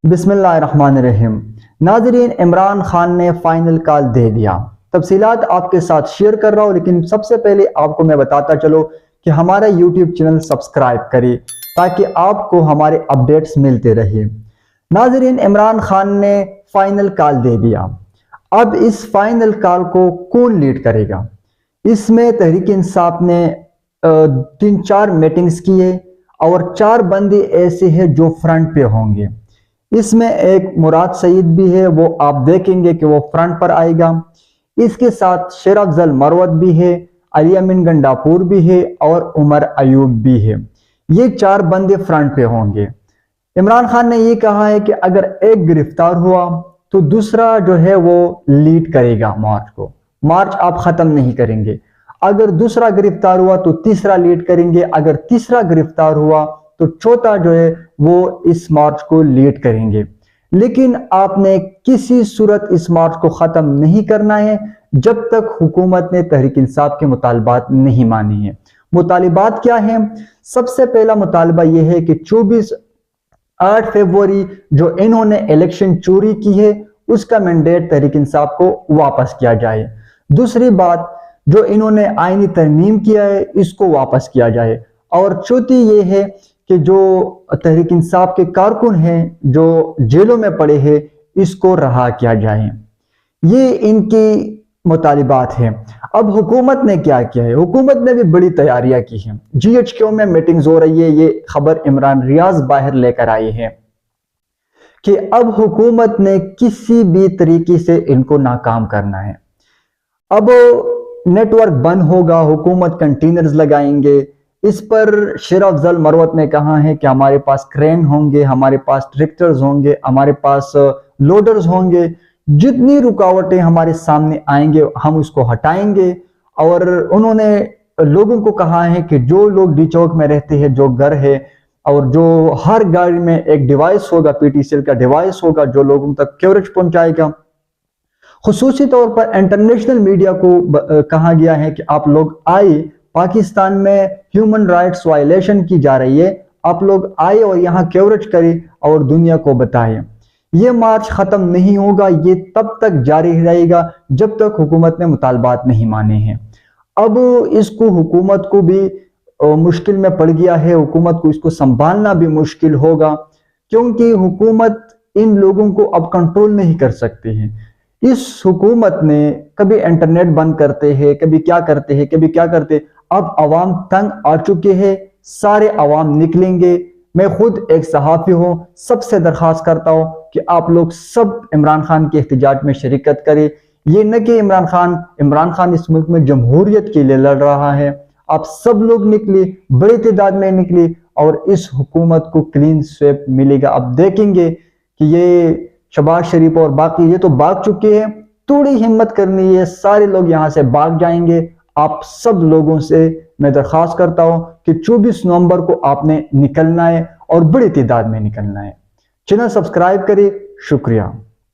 بسم اللہ الرحمن الرحیم۔ ناظرین، عمران خان نے فائنل کال دے دیا۔ تفصیلات آپ کے ساتھ شیئر کر رہا ہوں، لیکن سب سے پہلے آپ کو میں بتاتا چلو کہ ہمارا یوٹیوب چینل سبسکرائب کریں تاکہ آپ کو ہمارے اپڈیٹس ملتے رہے۔ ناظرین، عمران خان نے فائنل کال دے دیا۔ اب اس فائنل کال کو کون لیڈ کرے گا؟ اس میں تحریک انصاف نے 3-4 میٹنگز کیے اور 4 بندے ایسے ہیں جو فرنٹ پہ ہوں گے۔ اس میں ایک مراد سعید بھی ہے، وہ آپ دیکھیں گے کہ وہ فرنٹ پر آئے گا۔ اس کے ساتھ شیر افضل مروت بھی ہے، علی امین گنڈاپور بھی ہے اور عمر ایوب بھی ہے۔ یہ 4 بندے فرنٹ پہ ہوں گے۔ عمران خان نے یہ کہا ہے کہ اگر ایک گرفتار ہوا تو دوسرا جو ہے وہ لیڈ کرے گا مارچ کو۔ مارچ آپ ختم نہیں کریں گے۔ اگر دوسرا گرفتار ہوا تو تیسرا لیڈ کریں گے۔ اگر تیسرا گرفتار ہوا تو چوتھا جو ہے وہ اس مارچ کو لیڈ کریں گے۔ لیکن آپ نے کسی صورت اس مارچ کو ختم نہیں کرنا ہے جب تک حکومت نے تحریک انصاف کے مطالبات نہیں مانے ہیں۔ مطالبات کیا ہیں؟ سب سے پہلا مطالبہ یہ ہے کہ 8 فروری جو انہوں نے الیکشن چوری کی ہے اس کا مینڈیٹ تحریک انصاف کو واپس کیا جائے۔ دوسری بات، جو انہوں نے آئینی ترمیم کیا ہے اس کو واپس کیا جائے۔ اور چوتھی یہ ہے کہ جو تحریک انصاف کے کارکن ہیں جو جیلوں میں پڑے ہیں اس کو رہا کیا جائے۔ یہ ان کی مطالبات ہیں۔ اب حکومت نے کیا کیا ہے؟ حکومت نے بھی بڑی تیاریاں کی ہیں۔ GHQ میں میٹنگز ہو رہی ہے، یہ خبر عمران ریاض باہر لے کر آئی ہے کہ اب حکومت نے کسی بھی طریقے سے ان کو ناکام کرنا ہے۔ اب نیٹ ورک بند ہوگا، حکومت کنٹینرز لگائیں گے۔ اس پر شیر افضل مروت نے کہا ہے کہ ہمارے پاس کرین ہوں گے، ہمارے پاس ٹریکٹرز ہوں گے، ہمارے پاس لوڈرز ہوں گے، جتنی رکاوٹیں ہمارے سامنے آئیں گے ہم اس کو ہٹائیں گے۔ اور انہوں نے لوگوں کو کہا ہے کہ جو لوگ ڈی چوک میں رہتے ہیں، جو گھر ہے، اور جو ہر گاڑی میں ایک ڈیوائس ہوگا، PTCL کا ڈیوائس ہوگا جو لوگوں تک کوریج پہنچائے گا۔ خصوصی طور پر انٹرنیشنل میڈیا کو کہا گیا ہے کہ آپ لوگ آئے، پاکستان میں ہیومن رائٹس وائلیشن کی جا رہی ہے، آپ لوگ آئے اور یہاں کوریج کریں اور دنیا کو بتائیں۔ یہ مارچ ختم نہیں ہوگا، یہ تب تک جاری رہے گا جب تک حکومت نے مطالبات نہیں مانے ہیں۔ اب اس کو حکومت کو بھی مشکل میں پڑ گیا ہے، حکومت کو اس کو سنبھالنا بھی مشکل ہوگا کیونکہ حکومت ان لوگوں کو اب کنٹرول نہیں کر سکتے ہیں۔ اس حکومت نے کبھی انٹرنیٹ بند کرتے ہیں، کبھی کیا کرتے ہیں، کبھی کیا کرتے۔ اب عوام تنگ آ چکے ہیں، سارے عوام نکلیں گے۔ میں خود ایک صحافی ہوں، سب سے درخواست کرتا ہوں کہ آپ لوگ سب عمران خان کے احتجاج میں شرکت کریں۔ یہ نہ کہ عمران خان اس ملک میں جمہوریت کے لیے لڑ رہا ہے۔ آپ سب لوگ نکلے، بڑی تعداد میں نکلے اور اس حکومت کو کلین سویپ ملے گا۔ اب دیکھیں گے کہ یہ شہباز شریف اور باقی یہ تو بھاگ چکے ہیں، تھوڑی ہمت کرنی ہے، سارے لوگ یہاں سے بھاگ جائیں گے۔ آپ سب لوگوں سے میں درخواست کرتا ہوں کہ 24 نومبر کو آپ نے نکلنا ہے اور بڑی تعداد میں نکلنا ہے۔ چینل سبسکرائب کریں۔ شکریہ۔